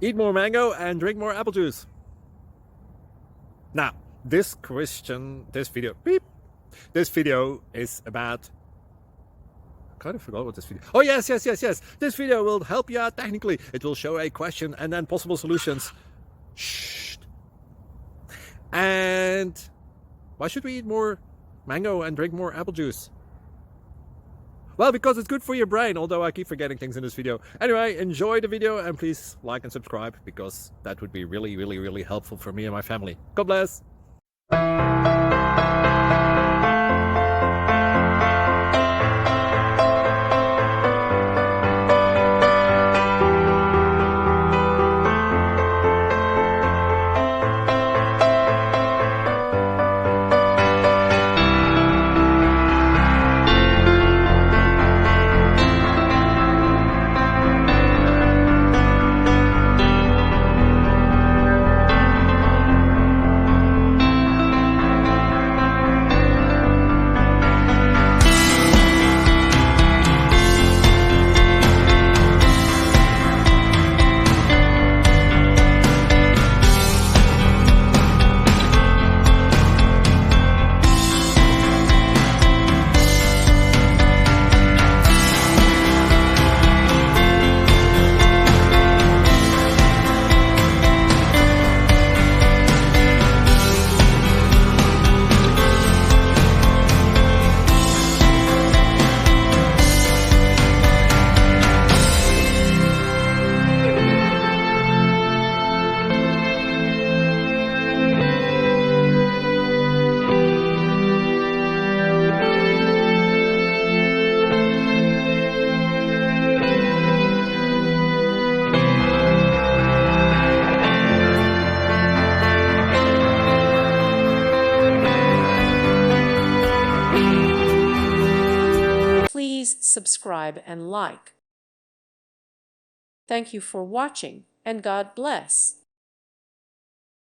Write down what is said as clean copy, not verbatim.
Eat more mango and drink more apple juice. Now, this video is about, I kind of forgot what this video. Oh, yes. This video will help you out technically. It will show a question and then possible solutions. Shh. And why should we eat more mango and drink more apple juice? Well, because it's good for your brain, although I keep forgetting things in this video. Anyway, enjoy the video and please like and subscribe, because that would be really helpful for me and my family. God bless. Please subscribe and like. Thank you for watching, and God bless.